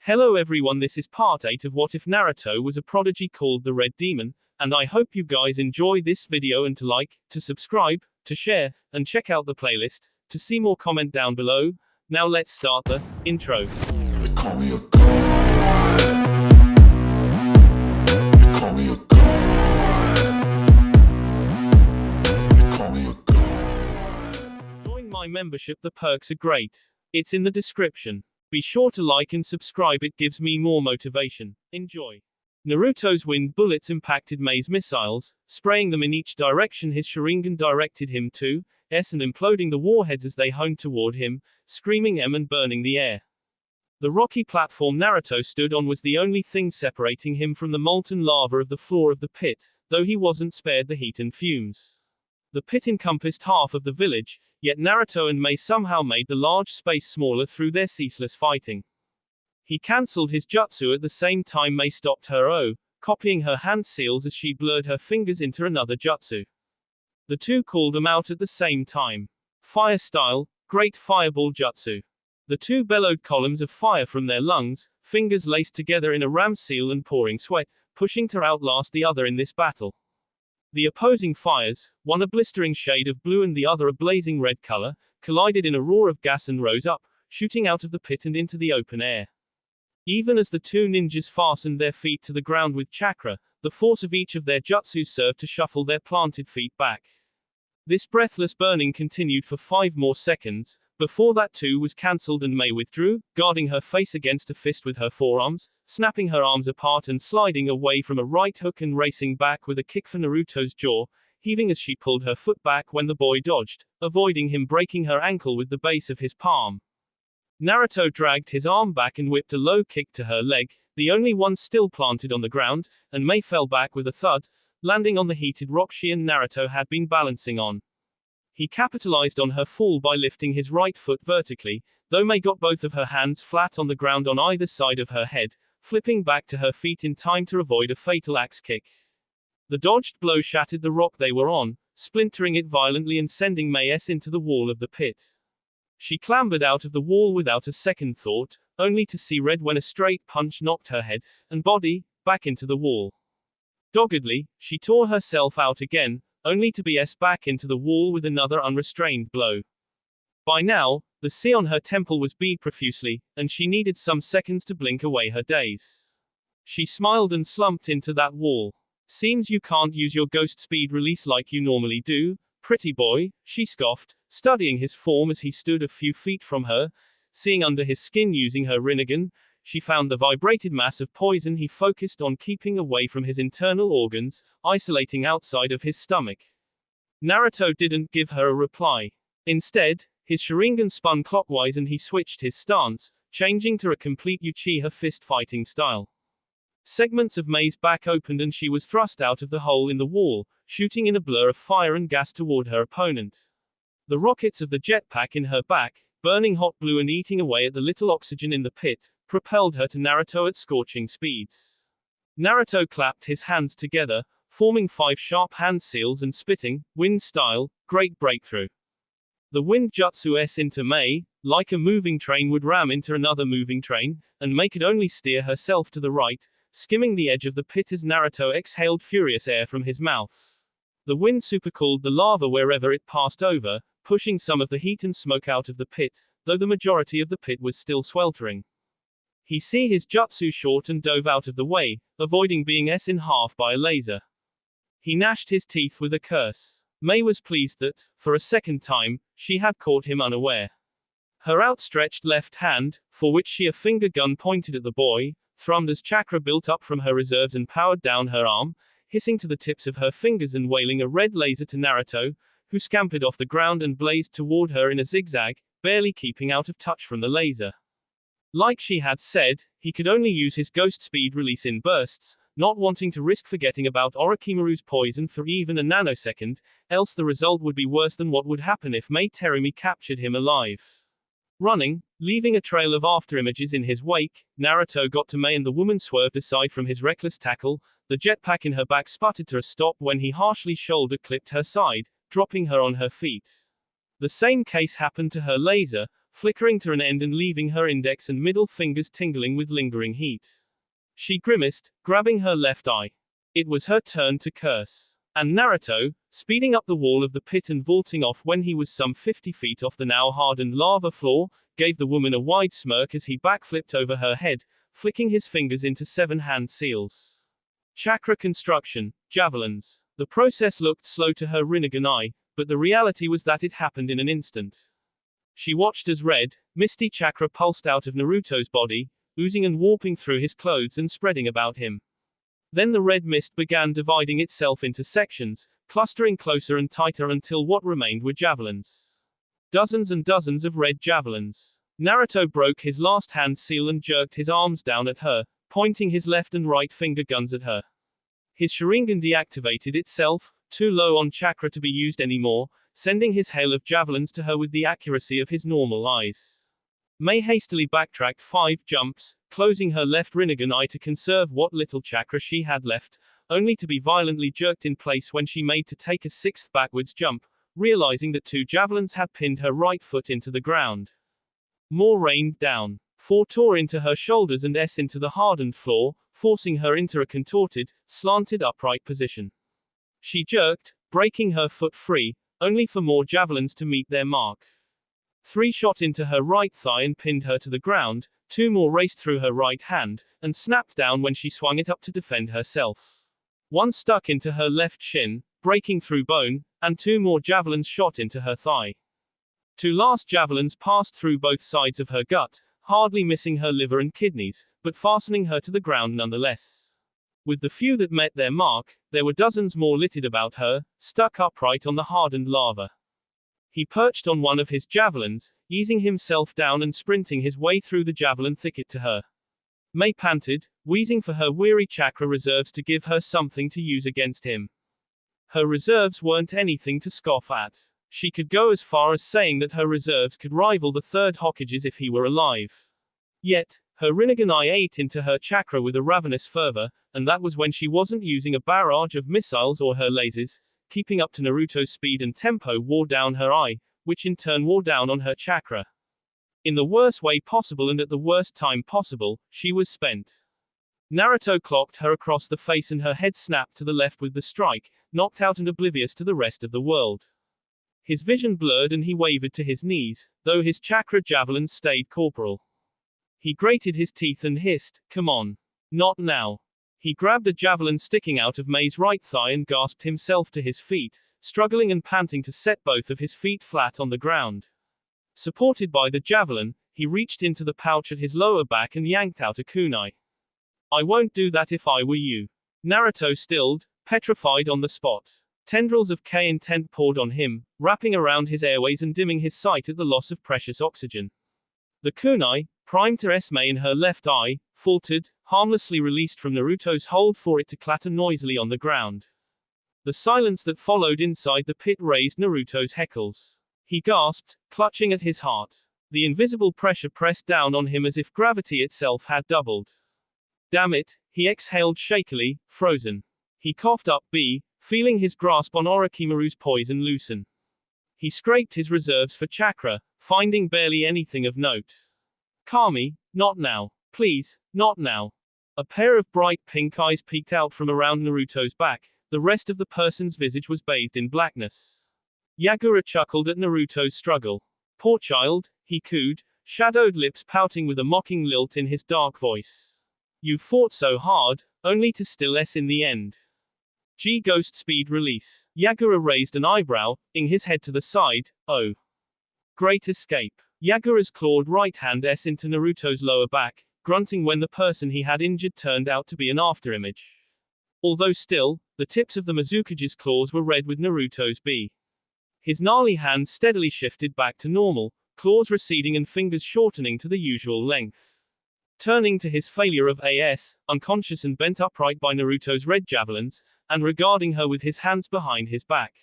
Hello everyone, this is part 8 of What If Naruto Was a Prodigy Called the Red Demon, and I hope you guys enjoy this video and to like, to subscribe, to share, and check out the playlist, to see more comment down below. Now let's start the intro. They call me a god. They call me a god. They call me a god. Join my membership, the perks are great. It's in the description. Be sure to like and subscribe, it gives me more motivation. Enjoy. Naruto's wind bullets impacted Mei's missiles, spraying them in each direction his Sharingan directed him to, and imploding the warheads as they honed toward him, screaming and burning the air. The rocky platform Naruto stood on was the only thing separating him from the molten lava of the floor of the pit, though he wasn't spared the heat and fumes. The pit encompassed half of the village, yet Naruto and Mei somehow made the large space smaller through their ceaseless fighting. He cancelled his jutsu at the same time Mei stopped her copying her hand seals as she blurred her fingers into another jutsu. The two called them out at the same time. Fire style, great fireball jutsu. The two bellowed columns of fire from their lungs, fingers laced together in a ram seal and pouring sweat, pushing to outlast the other in this battle. The opposing fires, one a blistering shade of blue and the other a blazing red color, collided in a roar of gas and rose up, shooting out of the pit and into the open air. Even as the two ninjas fastened their feet to the ground with chakra, the force of each of their jutsu served to shuffle their planted feet back. This breathless burning continued for 5 more seconds, before that too was cancelled and Mei withdrew, guarding her face against a fist with her forearms, snapping her arms apart and sliding away from a right hook and racing back with a kick for Naruto's jaw, heaving as she pulled her foot back when the boy dodged, avoiding him breaking her ankle with the base of his palm. Naruto dragged his arm back and whipped a low kick to her leg, the only one still planted on the ground, and Mei fell back with a thud, landing on the heated rock she and Naruto had been balancing on. He capitalized on her fall by lifting his right foot vertically, though Mei got both of her hands flat on the ground on either side of her head, flipping back to her feet in time to avoid a fatal axe kick. The dodged blow shattered the rock they were on, splintering it violently and sending Mei into the wall of the pit. She clambered out of the wall without a second thought, only to see red when a straight punch knocked her head and body back into the wall. Doggedly, she tore herself out again, only to be back into the wall with another unrestrained blow. By now, the sea on her temple was bead profusely, and she needed some seconds to blink away her daze. She smiled and slumped into that wall. Seems you can't use your ghost speed release like you normally do, pretty boy, she scoffed, studying his form as he stood a few feet from her, seeing under his skin using her Rinnegan. She found the vibrated mass of poison he focused on keeping away from his internal organs, isolating outside of his stomach. Naruto didn't give her a reply. Instead, his Sharingan spun clockwise and he switched his stance, changing to a complete Uchiha fist fighting style. Segments of Mei's back opened and she was thrust out of the hole in the wall, shooting in a blur of fire and gas toward her opponent. The rockets of the jetpack in her back, burning hot blue and eating away at the little oxygen in the pit, propelled her to Naruto at scorching speeds. Naruto clapped his hands together, forming 5 sharp hand seals and spitting, wind style, great breakthrough. The wind jutsu into Mei, like a moving train would ram into another moving train, and Mei could only steer herself to the right, skimming the edge of the pit as Naruto exhaled furious air from his mouth. The wind supercooled the lava wherever it passed over, pushing some of the heat and smoke out of the pit, though the majority of the pit was still sweltering. He see his jutsu short and dove out of the way, avoiding being in half by a laser. He gnashed his teeth with a curse. Mei was pleased that, for a second time, she had caught him unaware. Her outstretched left hand, for which she a finger gun pointed at the boy, thrummed as chakra built up from her reserves and powered down her arm, hissing to the tips of her fingers and wailing a red laser to Naruto, who scampered off the ground and blazed toward her in a zigzag, barely keeping out of touch from the laser. Like she had said, he could only use his ghost speed release in bursts, not wanting to risk forgetting about Orochimaru's poison for even a nanosecond, else the result would be worse than what would happen if Mei Terumi captured him alive. Running, leaving a trail of afterimages in his wake, Naruto got to Mei and the woman swerved aside from his reckless tackle. The jetpack in her back sputtered to a stop when he harshly shoulder-clipped her side, dropping her on her feet. The same case happened to her laser, flickering to an end and leaving her index and middle fingers tingling with lingering heat. She grimaced, grabbing her left eye. It was her turn to curse. And Naruto, speeding up the wall of the pit and vaulting off when he was some 50 feet off the now hardened lava floor, gave the woman a wide smirk as he backflipped over her head, flicking his fingers into 7 hand seals. Chakra construction, javelins. The process looked slow to her Rinnegan eye, but the reality was that it happened in an instant. She watched as red, misty chakra pulsed out of Naruto's body, oozing and warping through his clothes and spreading about him. Then the red mist began dividing itself into sections, clustering closer and tighter until what remained were javelins. Dozens and dozens of red javelins. Naruto broke his last hand seal and jerked his arms down at her, pointing his left and right finger guns at her. His Sharingan deactivated itself, too low on chakra to be used anymore, sending his hail of javelins to her with the accuracy of his normal eyes. Mei hastily backtracked 5 jumps, closing her left Rinnegan eye to conserve what little chakra she had left, only to be violently jerked in place when she made to take a 6th backwards jump, realizing that 2 javelins had pinned her right foot into the ground. More rained down. 4 tore into her shoulders and S into the hardened floor, forcing her into a contorted, slanted upright position. She jerked, breaking her foot free, only for more javelins to meet their mark. 3 shot into her right thigh and pinned her to the ground, 2 more raced through her right hand, and snapped down when she swung it up to defend herself. 1 stuck into her left shin, breaking through bone, and 2 more javelins shot into her thigh. 2 last javelins passed through both sides of her gut, hardly missing her liver and kidneys, but fastening her to the ground nonetheless. With the few that met their mark, there were dozens more littered about her, stuck upright on the hardened lava. He perched on one of his javelins, easing himself down and sprinting his way through the javelin thicket to her. Mei panted, wheezing for her weary chakra reserves to give her something to use against him. Her reserves weren't anything to scoff at. She could go as far as saying that her reserves could rival the 3rd Hokage's if he were alive. Yet, her Rinnegan eye ate into her chakra with a ravenous fervor, and that was when she wasn't using a barrage of missiles or her lasers. Keeping up to Naruto's speed and tempo wore down her eye, which in turn wore down on her chakra. In the worst way possible and at the worst time possible, she was spent. Naruto clocked her across the face and her head snapped to the left with the strike, knocked out and oblivious to the rest of the world. His vision blurred and he wavered to his knees, though his chakra javelins stayed corporal. He grated his teeth and hissed, "Come on. Not now." He grabbed a javelin sticking out of Mei's right thigh and gasped himself to his feet, struggling and panting to set both of his feet flat on the ground. Supported by the javelin, he reached into the pouch at his lower back and yanked out a kunai. "I won't do that if I were you." Naruto stilled, petrified on the spot. Tendrils of K intent poured on him, wrapping around his airways and dimming his sight at the loss of precious oxygen. The kunai, primed to Esme in her left eye, faltered, harmlessly released from Naruto's hold for it to clatter noisily on the ground. The silence that followed inside the pit raised Naruto's heckles. He gasped, clutching at his heart. The invisible pressure pressed down on him as if gravity itself had doubled. Damn it, he exhaled shakily, frozen. He coughed up feeling his grasp on Orochimaru's poison loosen. He scraped his reserves for chakra, finding barely anything of note. "Kami, not now. Please, not now." A pair of bright pink eyes peeked out from around Naruto's back, the rest of the person's visage was bathed in blackness. Yagura chuckled at Naruto's struggle. "Poor child," he cooed, shadowed lips pouting with a mocking lilt in his dark voice. "You fought so hard, only to still S in the end." Ghost speed release. Yagura raised an eyebrow, ing his head to the side. "Oh. Great escape." Yagura's clawed right hand S into Naruto's lower back, grunting when the person he had injured turned out to be an afterimage. Although still, the tips of the Mizukage's claws were red with Naruto's B. His gnarly hand steadily shifted back to normal, claws receding and fingers shortening to the usual length. Turning to his failure of AS, unconscious and bent upright by Naruto's red javelins, and regarding her with his hands behind his back.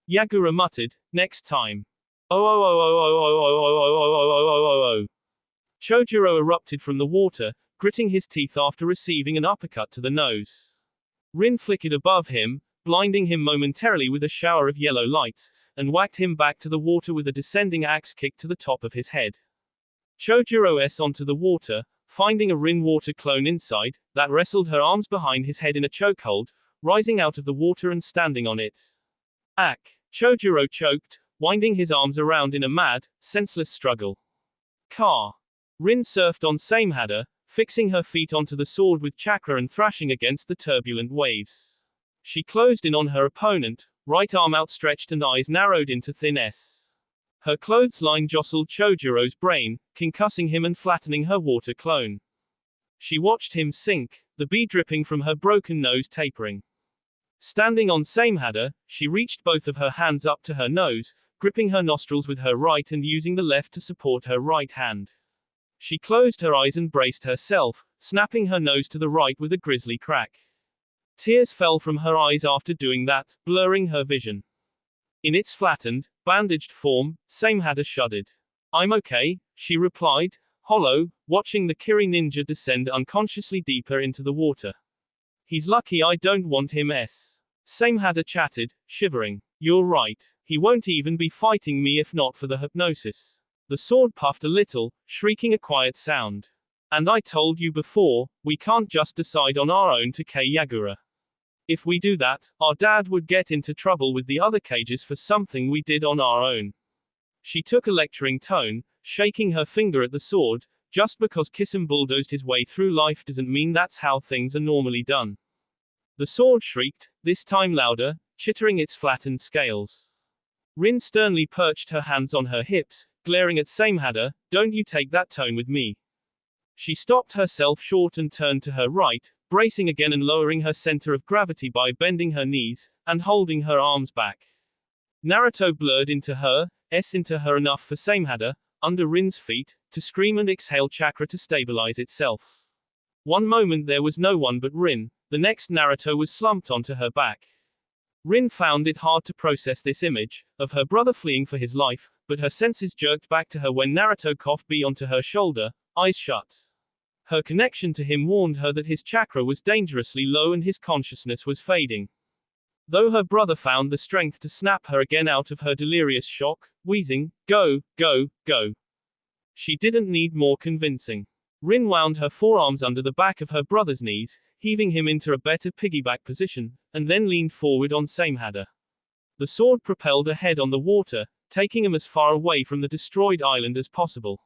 Yagura muttered, "Next time." Oh oh oh oh oh oh oh oh oh oh oh oh oh oh. Chojuro erupted from the water, gritting his teeth after receiving an uppercut to the nose. Rin flickered above him, blinding him momentarily with a shower of yellow lights, and whacked him back to the water with a descending axe kick to the top of his head. Chojuro onto the water, finding a Rin water clone inside, that wrestled her arms behind his head in a chokehold, rising out of the water and standing on it. Ack! Chojuro choked, winding his arms around in a mad, senseless struggle. Car. Rin surfed on Samehada, fixing her feet onto the sword with chakra and thrashing against the turbulent waves. She closed in on her opponent, right arm outstretched and eyes narrowed into thin S. Her clothesline jostled Chojuro's brain, concussing him and flattening her water clone. She watched him sink, the bee dripping from her broken nose tapering. Standing on Samehada, she reached both of her hands up to her nose, gripping her nostrils with her right and using the left to support her right hand. She closed her eyes and braced herself, snapping her nose to the right with a grisly crack. Tears fell from her eyes after doing that, blurring her vision. In its flattened, bandaged form, Samehada shuddered. I'm okay, she replied, hollow, watching the Kiri ninja descend unconsciously deeper into the water. He's lucky I don't want him. Samehada chattered, shivering. You're right. He won't even be fighting me if not for the hypnosis. The sword puffed a little, shrieking a quiet sound. And I told you before, we can't just decide on our own to Kei Yagura. If we do that, our dad would get into trouble with the other cages for something we did on our own. She took a lecturing tone, shaking her finger at the sword. Just because Kisum bulldozed his way through life doesn't mean that's how things are normally done. The sword shrieked, this time louder, chittering its flattened scales. Rin sternly perched her hands on her hips, glaring at Samehada, don't you take that tone with me. She stopped herself short and turned to her right, bracing again and lowering her center of gravity by bending her knees, and holding her arms back. Naruto blurred into her enough for Samehada, under Rin's feet, to scream and exhale chakra to stabilize itself. One moment there was no one but Rin, the next Naruto was slumped onto her back. Rin found it hard to process this image, of her brother fleeing for his life, but her senses jerked back to her when Naruto coughed onto her shoulder, eyes shut. Her connection to him warned her that his chakra was dangerously low and his consciousness was fading. Though her brother found the strength to snap her again out of her delirious shock, wheezing, go, go, go. She didn't need more convincing. Rin wound her forearms under the back of her brother's knees, heaving him into a better piggyback position, and then leaned forward on Samehada. The sword propelled ahead on the water, taking him as far away from the destroyed island as possible.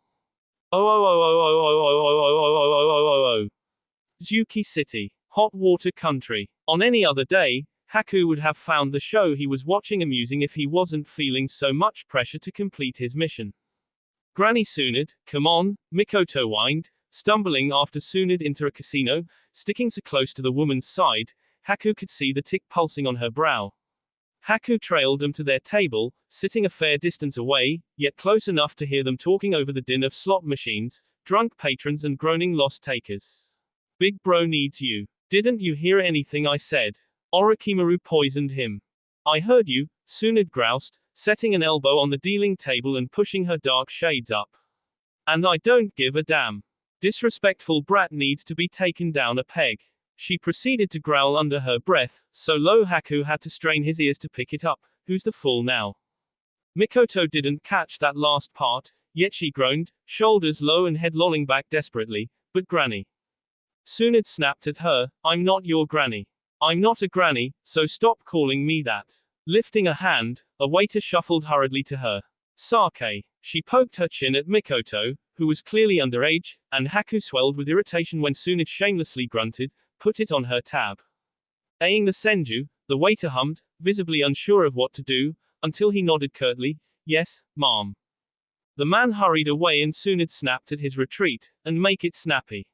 Zuki City. Hot water country. On any other day, Haku would have found the show he was watching amusing if he wasn't feeling so much pressure to complete his mission. Granny Tsunade, come on, Mikoto whined, stumbling after Tsunade into a casino, sticking so close to the woman's side, Haku could see the tick pulsing on her brow. Haku trailed them to their table, sitting a fair distance away, yet close enough to hear them talking over the din of slot machines, drunk patrons and groaning lost takers. Big bro needs you. Didn't you hear anything I said? Orochimaru poisoned him. I heard you, Tsunade groused, setting an elbow on the dealing table and pushing her dark shades up. And I don't give a damn. Disrespectful brat needs to be taken down a peg. She proceeded to growl under her breath, so low Haku had to strain his ears to pick it up. Who's the fool now? Mikoto didn't catch that last part, yet she groaned, shoulders low and head lolling back desperately. But Granny. Tsunade snapped at her, I'm not your granny. I'm not a granny, so stop calling me that. Lifting a hand, a waiter shuffled hurriedly to her. Sake. She poked her chin at Mikoto, who was clearly underage, and Haku swelled with irritation when Tsunade shamelessly grunted, put it on her tab. Aying the senju, the waiter hummed, visibly unsure of what to do, until he nodded curtly, yes, ma'am. The man hurried away and Tsunade snapped at his retreat, and make it snappy.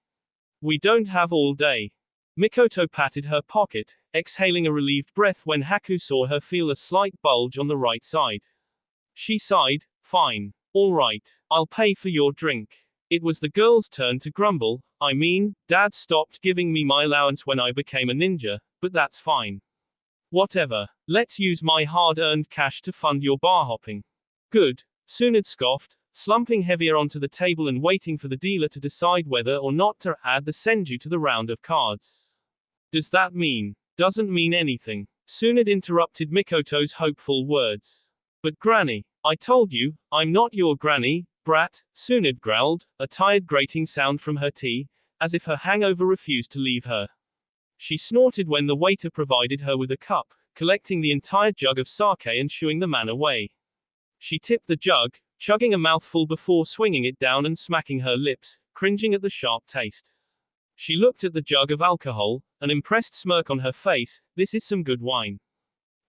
We don't have all day. Mikoto patted her pocket, exhaling a relieved breath when Haku saw her feel a slight bulge on the right side. She sighed, fine. All right, I'll pay for your drink. It was the girl's turn to grumble, I mean, Dad stopped giving me my allowance when I became a ninja, but that's fine. Whatever, let's use my hard-earned cash to fund your bar hopping. Good, Tsunade scoffed, slumping heavier onto the table and waiting for the dealer to decide whether or not to add the senju to the round of cards. Does that mean? Doesn't mean anything. Tsunade interrupted Mikoto's hopeful words. But Granny, I told you, I'm not your granny, brat, Tsunade growled, a tired grating sound from her tea, as if her hangover refused to leave her. She snorted when the waiter provided her with a cup, collecting the entire jug of sake and shooing the man away. She tipped the jug, chugging a mouthful before swinging it down and smacking her lips, cringing at the sharp taste. She looked at the jug of alcohol, an impressed smirk on her face. This is some good wine.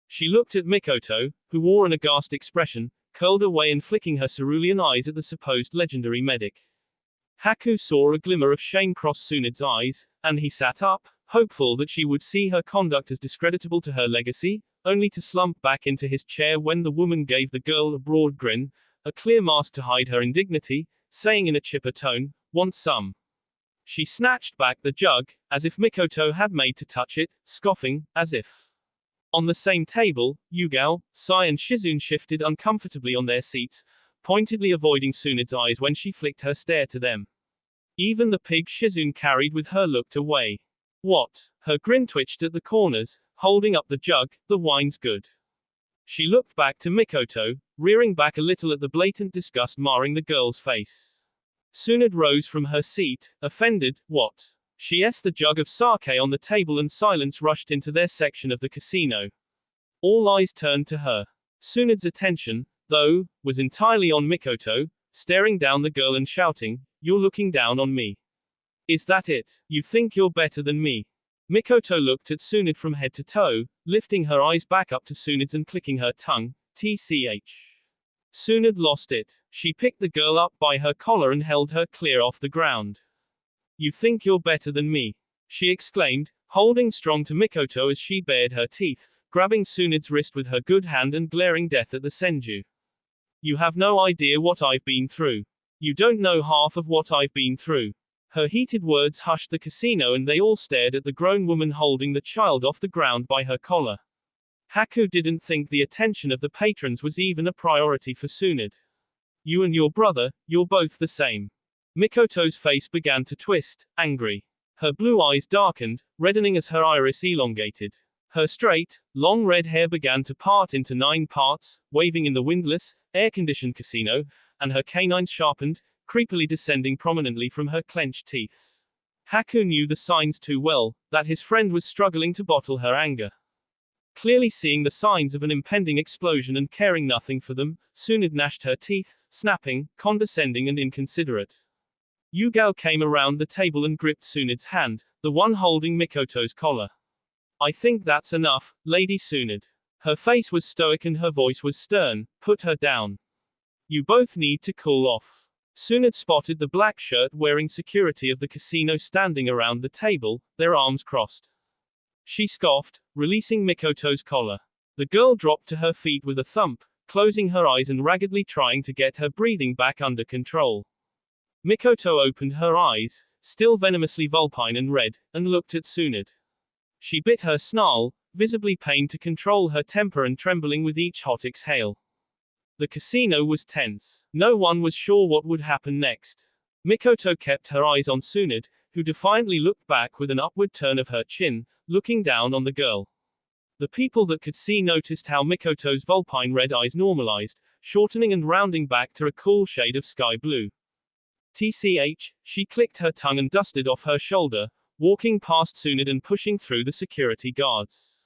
She looked at Mikoto, who wore an aghast expression, curled away and flicking her cerulean eyes at the supposed legendary medic. Haku saw a glimmer of shame cross Tsunade's eyes, and he sat up, hopeful that she would see her conduct as discreditable to her legacy, only to slump back into his chair when the woman gave the girl a broad grin, a clear mask to hide her indignity, saying in a chipper tone, "Want some?" She snatched back the jug, as if Mikoto had made to touch it, scoffing, as if. On the same table, Yugao, Sai and Shizune shifted uncomfortably on their seats, pointedly avoiding Tsunade's eyes when she flicked her stare to them. Even the pig Shizune carried with her looked away. What? Her grin twitched at the corners, holding up the jug, the wine's good. She looked back to Mikoto, rearing back a little at the blatant disgust marring the girl's face. Tsunade rose from her seat, offended. What? She essed the jug of sake on the table and silence rushed into their section of the casino. All eyes turned to her. Tsunade's attention, though, was entirely on Mikoto, staring down the girl and shouting, "You're looking down on me. Is that it? You think you're better than me?" Mikoto looked at Tsunade from head to toe, lifting her eyes back up to Tsunade's and clicking her tongue, "Tch." Tsunade lost it. She picked the girl up by her collar and held her clear off the ground. "You think you're better than me?" she exclaimed, holding strong to Mikoto as she bared her teeth, grabbing Tsunade's wrist with her good hand and glaring death at the senju. "You have no idea what I've been through. You don't know half of what I've been through." Her heated words hushed the casino and they all stared at the grown woman holding the child off the ground by her collar. Haku didn't think the attention of the patrons was even a priority for Tsunade. "You and your brother, you're both the same." Mikoto's face began to twist, angry. Her blue eyes darkened, reddening as her iris elongated. Her straight, long red hair began to part into 9 parts, waving in the windless, air-conditioned casino, and her canines sharpened, creepily descending prominently from her clenched teeth. Haku knew the signs too well, that his friend was struggling to bottle her anger. Clearly seeing the signs of an impending explosion and caring nothing for them, Tsunade gnashed her teeth, snapping, condescending and inconsiderate. Yugao came around the table and gripped Tsunade's hand, the one holding Mikoto's collar. "I think that's enough, Lady Tsunade." Her face was stoic and her voice was stern. "Put her down. You both need to cool off." Tsunade spotted the black shirt wearing security of the casino standing around the table, their arms crossed. She scoffed, releasing Mikoto's collar. The girl dropped to her feet with a thump, closing her eyes and raggedly trying to get her breathing back under control. Mikoto opened her eyes, still venomously vulpine and red, and looked at Tsunade. She bit her snarl, visibly pained to control her temper and trembling with each hot exhale. The casino was tense. No one was sure what would happen next. Mikoto kept her eyes on Tsunade, who defiantly looked back with an upward turn of her chin, looking down on the girl. The people that could see noticed how Mikoto's vulpine red eyes normalized, shortening and rounding back to a cool shade of sky blue. "Tch," she clicked her tongue and dusted off her shoulder, walking past Tsunade and pushing through the security guards.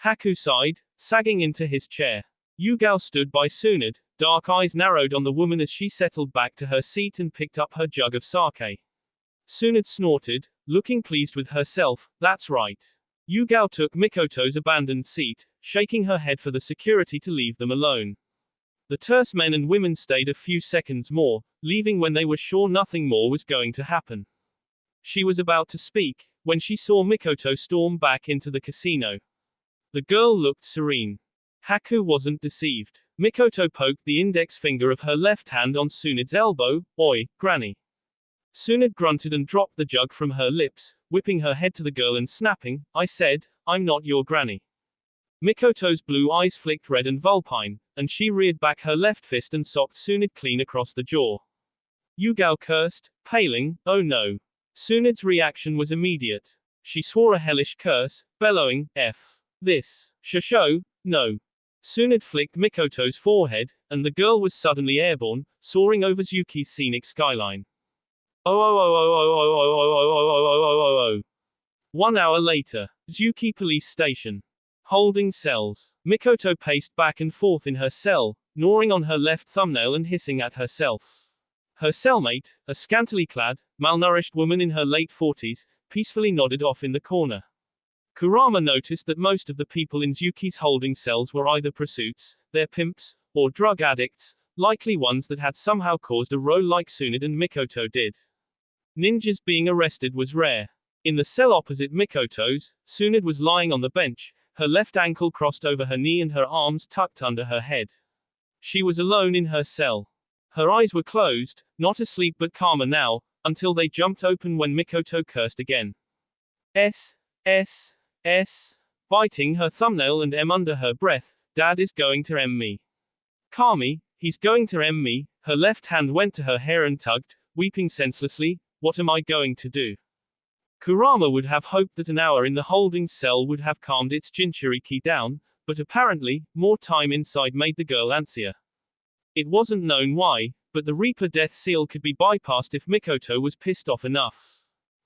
Haku sighed, sagging into his chair. Yugao stood by Tsunade, dark eyes narrowed on the woman as she settled back to her seat and picked up her jug of sake. Tsunade snorted, looking pleased with herself. "That's right." Yugao took Mikoto's abandoned seat, shaking her head for the security to leave them alone. The terse men and women stayed a few seconds more, leaving when they were sure nothing more was going to happen. She was about to speak, when she saw Mikoto storm back into the casino. The girl looked serene. Haku wasn't deceived. Mikoto poked the index finger of her left hand on Tsunade's elbow. "Oi, Granny." Tsunade grunted and dropped the jug from her lips, whipping her head to the girl and snapping, "I said, I'm not your granny." Mikoto's blue eyes flicked red and vulpine, and she reared back her left fist and socked Tsunade clean across the jaw. Yugao cursed, paling, "Oh no." Tsunade's reaction was immediate. She swore a hellish curse, bellowing, "F. This show? No. Tsunade flicked Mikoto's forehead, and the girl was suddenly airborne, soaring over Zuki's scenic skyline. Oh oh oh oh oh oh oh oh oh oh oh oh oh oh. 1 hour later. Zuki Police Station. Holding cells. Mikoto paced back and forth in her cell, gnawing on her left thumbnail and hissing at herself. Her cellmate, a scantily clad, malnourished woman in her late 40s, peacefully nodded off in the corner. Kurama noticed that most of the people in Zuki's holding cells were either prostitutes, their pimps, or drug addicts, likely ones that had somehow caused a row like Tsunade and Mikoto did. Ninjas being arrested was rare. In the cell opposite Mikoto's, Tsunade was lying on the bench, her left ankle crossed over her knee and her arms tucked under her head. She was alone in her cell. Her eyes were closed, not asleep but calmer now, until they jumped open when Mikoto cursed again. S. Biting her thumbnail and under her breath, Dad is going to me. Kami, he's going to me. Her left hand went to her hair and tugged, weeping senselessly. What am I going to do? Kurama would have hoped that an hour in the holding cell would have calmed its Jinchuriki down, but apparently, more time inside made the girl antsier. It wasn't known why, but the Reaper death seal could be bypassed if Mikoto was pissed off enough.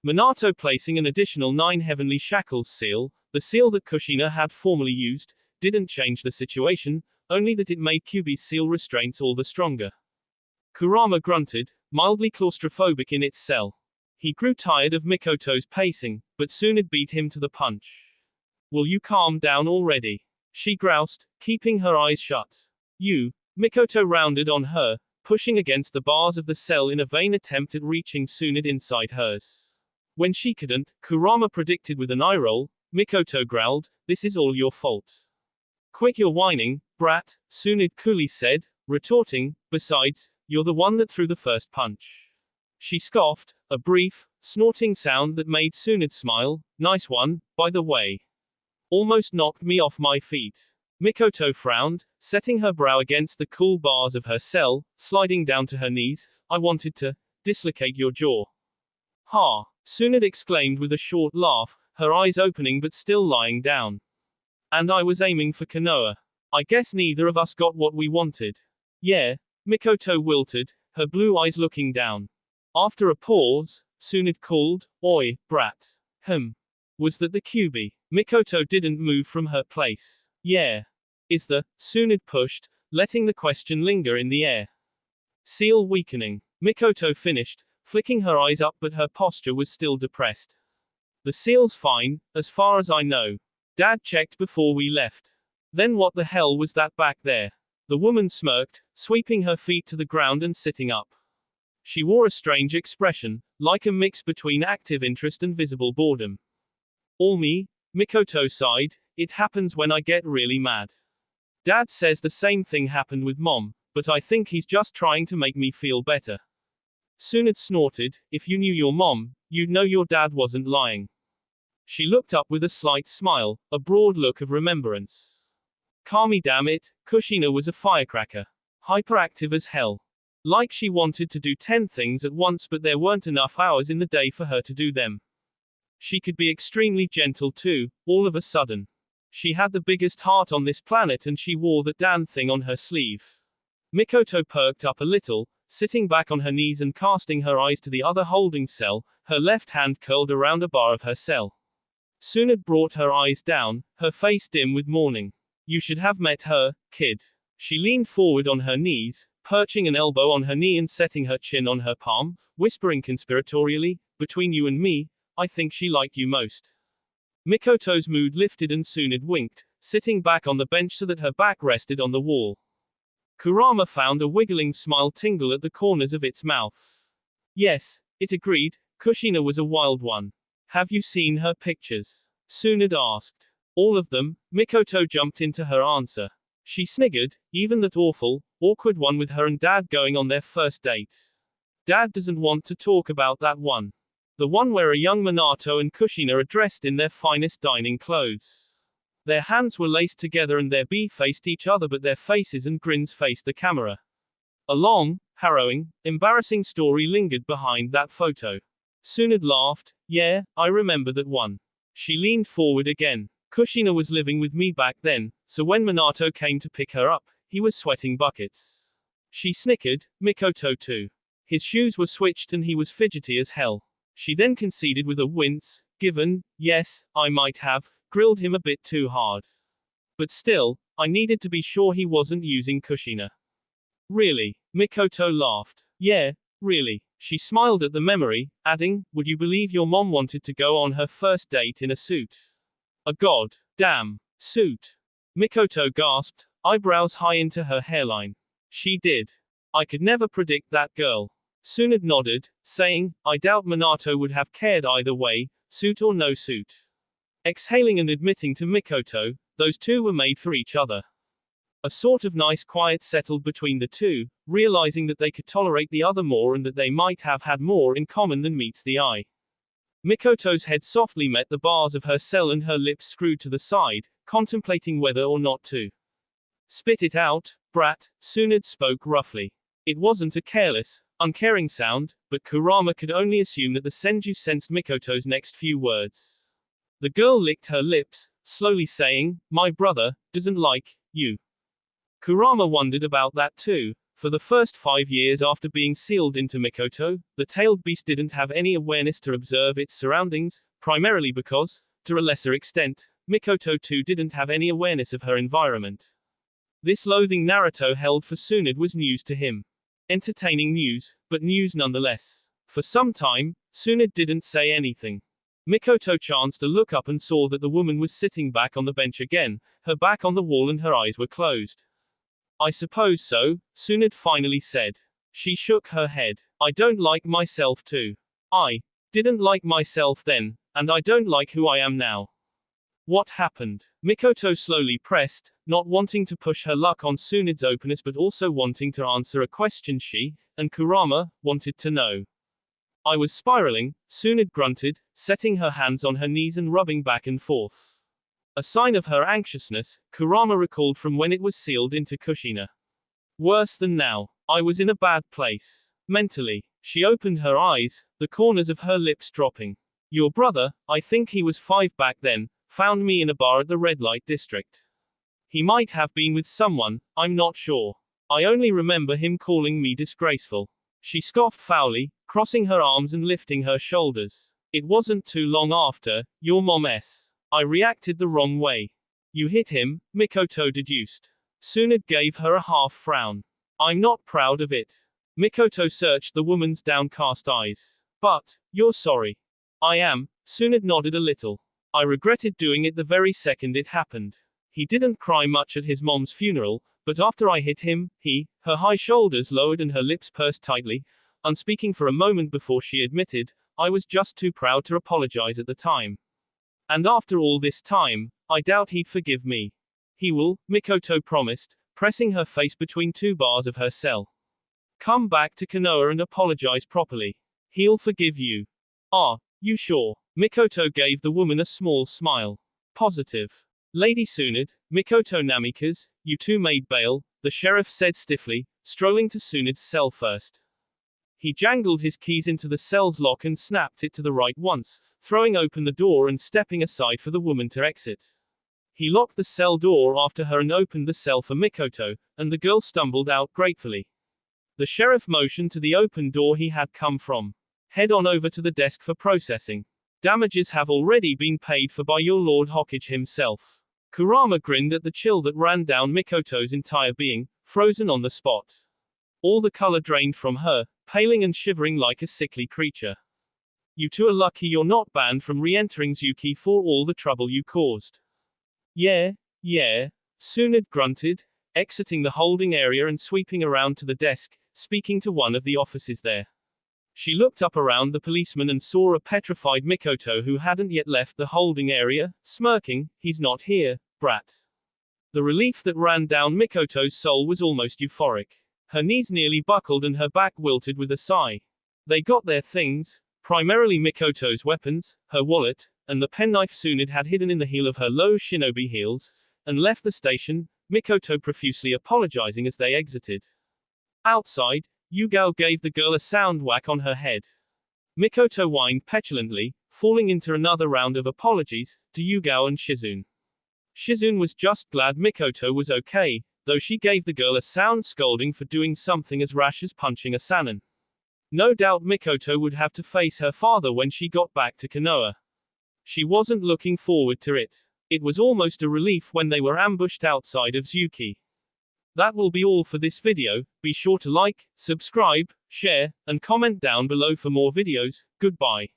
Minato placing an additional 9 heavenly shackles seal, the seal that Kushina had formerly used, didn't change the situation, only that it made Kyuubi's seal restraints all the stronger. Kurama grunted, mildly claustrophobic in its cell. He grew tired of Mikoto's pacing, but Tsunade beat him to the punch. Will you calm down already? She groused, keeping her eyes shut. You. Mikoto rounded on her, pushing against the bars of the cell in a vain attempt at reaching Tsunade inside hers. When she couldn't, Kurama predicted with an eye roll. Mikoto growled, this is all your fault. Quit your whining, brat, Tsunade coolly said, retorting, besides, you're the one that threw the first punch. She scoffed, a brief, snorting sound that made Tsunade smile. Nice one, by the way. Almost knocked me off my feet. Mikoto frowned, setting her brow against the cool bars of her cell, sliding down to her knees. I wanted to dislocate your jaw. Ha! Tsunade exclaimed with a short laugh, her eyes opening but still lying down. And I was aiming for Konoha. I guess neither of us got what we wanted. Yeah, Mikoto wilted, her blue eyes looking down. After a pause, Tsunade called, Oi, brat. Was that the Kyuubi? Mikoto didn't move from her place. Yeah. Is the, Tsunade pushed, letting the question linger in the air. Seal weakening. Mikoto finished, flicking her eyes up but her posture was still depressed. The seal's fine, as far as I know. Dad checked before we left. Then what the hell was that back there? The woman smirked, sweeping her feet to the ground and sitting up. She wore a strange expression, like a mix between active interest and visible boredom. All me? Mikoto sighed, it happens when I get really mad. Dad says the same thing happened with Mom, but I think he's just trying to make me feel better. Tsunade snorted, if you knew your mom, you'd know your dad wasn't lying. She looked up with a slight smile, a broad look of remembrance. Kami, damn it, Kushina was a firecracker. Hyperactive as hell. Like she wanted to do 10 things at once but there weren't enough hours in the day for her to do them. She could be extremely gentle too, all of a sudden. She had the biggest heart on this planet and she wore that damn thing on her sleeve. Mikoto perked up a little, sitting back on her knees and casting her eyes to the other holding cell, her left hand curled around a bar of her cell. Tsunade brought her eyes down, her face dim with mourning. You should have met her, kid. She leaned forward on her knees, perching an elbow on her knee and setting her chin on her palm, whispering conspiratorially, between you and me, I think she liked you most. Mikoto's mood lifted and Tsunade winked, sitting back on the bench so that her back rested on the wall. Kurama found a wiggling smile tingle at the corners of its mouth. Yes, it agreed, Kushina was a wild one. Have you seen her pictures? Tsunade asked. All of them. Mikoto jumped into her answer. She sniggered, even that awful, awkward one with her and Dad going on their first date. Dad doesn't want to talk about that one. The one where a young Minato and Kushina are dressed in their finest dining clothes. Their hands were laced together and their B faced each other but their faces and grins faced the camera. A long, harrowing, embarrassing story lingered behind that photo. Tsunade laughed, yeah, I remember that one. She leaned forward again. Kushina was living with me back then, so when Minato came to pick her up, he was sweating buckets. She snickered, Mikoto too. His shoes were switched and he was fidgety as hell. She then conceded with a wince, given, yes, I might have, grilled him a bit too hard. But still, I needed to be sure he wasn't using Kushina. Really? Mikoto laughed. Yeah, really. She smiled at the memory, adding, would you believe your mom wanted to go on her first date in a suit? A god damn suit. Mikoto gasped, eyebrows high into her hairline. She did. I could never predict that girl. Tsunade nodded, saying, I doubt Minato would have cared either way, suit or no suit. Exhaling and admitting to Mikoto, those two were made for each other. A sort of nice quiet settled between the two, realizing that they could tolerate the other more and that they might have had more in common than meets the eye. Mikoto's head softly met the bars of her cell and her lips screwed to the side, contemplating whether or not to spit it out. Brat, Tsunade spoke roughly. It wasn't a careless, uncaring sound, but Kurama could only assume that the Senju sensed Mikoto's next few words. The girl licked her lips, slowly saying, my brother doesn't like you. Kurama wondered about that too. For the first 5 years after being sealed into Mikoto, the tailed beast didn't have any awareness to observe its surroundings, primarily because, to a lesser extent, Mikoto too didn't have any awareness of her environment. This loathing Naruto held for Tsunade was news to him. Entertaining news, but news nonetheless. For some time, Tsunade didn't say anything. Mikoto chanced to look up and saw that the woman was sitting back on the bench again, her back on the wall and her eyes were closed. I suppose so, Tsunade finally said. She shook her head. I don't like myself too. I didn't like myself then, and I don't like who I am now. What happened? Mikoto slowly pressed, not wanting to push her luck on Tsunade's openness but also wanting to answer a question she, and Kurama, wanted to know. I was spiraling, Tsunade grunted, setting her hands on her knees and rubbing back and forth. A sign of her anxiousness, Kurama recalled from when it was sealed into Kushina. Worse than now. I was in a bad place. Mentally. She opened her eyes, the corners of her lips dropping. Your brother, I think he was 5 back then, found me in a bar at the red light district. He might have been with someone, I'm not sure. I only remember him calling me disgraceful. She scoffed foully, crossing her arms and lifting her shoulders. It wasn't too long after, your mom-s. I reacted the wrong way. You hit him, Mikoto deduced. Tsunade gave her a half frown. I'm not proud of it. Mikoto searched the woman's downcast eyes. But, you're sorry. I am, Tsunade nodded a little. I regretted doing it the very second it happened. He didn't cry much at his mom's funeral, but after I hit him, her high shoulders lowered and her lips pursed tightly, unspeaking for a moment before she admitted, I was just too proud to apologize at the time. And after all this time, I doubt he'd forgive me. He will, Mikoto promised, pressing her face between 2 bars of her cell. Come back to Konoha and apologize properly. He'll forgive you. Ah, you sure? Mikoto gave the woman a small smile. Positive. Lady Tsunade, Mikoto Namikaze, you two made bail, the sheriff said stiffly, strolling to Tsunade's cell first. He jangled his keys into the cell's lock and snapped it to the right once, throwing open the door and stepping aside for the woman to exit. He locked the cell door after her and opened the cell for Mikoto, and the girl stumbled out gratefully. The sheriff motioned to the open door he had come from. Head on over to the desk for processing. Damages have already been paid for by your Lord Hokage himself. Kurama grinned at the chill that ran down Mikoto's entire being, frozen on the spot. All the color drained from her, paling and shivering like a sickly creature. You two are lucky you're not banned from re-entering Zuki for all the trouble you caused. Yeah, Tsunade grunted, exiting the holding area and sweeping around to the desk, speaking to one of the officers there. She looked up around the policeman and saw a petrified Mikoto who hadn't yet left the holding area, smirking, he's not here, brat. The relief that ran down Mikoto's soul was almost euphoric. Her knees nearly buckled and her back wilted with a sigh. They got their things, primarily Mikoto's weapons, her wallet, and the penknife Tsunade had hidden in the heel of her low shinobi heels, and left the station, Mikoto profusely apologizing as they exited. Outside, Yugao gave the girl a sound whack on her head. Mikoto whined petulantly, falling into another round of apologies, to Yugao and Shizune. Shizune was just glad Mikoto was okay, though she gave the girl a sound scolding for doing something as rash as punching a Sannin. No doubt Mikoto would have to face her father when she got back to Konoha. She wasn't looking forward to it. It was almost a relief when they were ambushed outside of Zuki. That will be all for this video. Be sure to like, subscribe, share, and comment down below for more videos. Goodbye.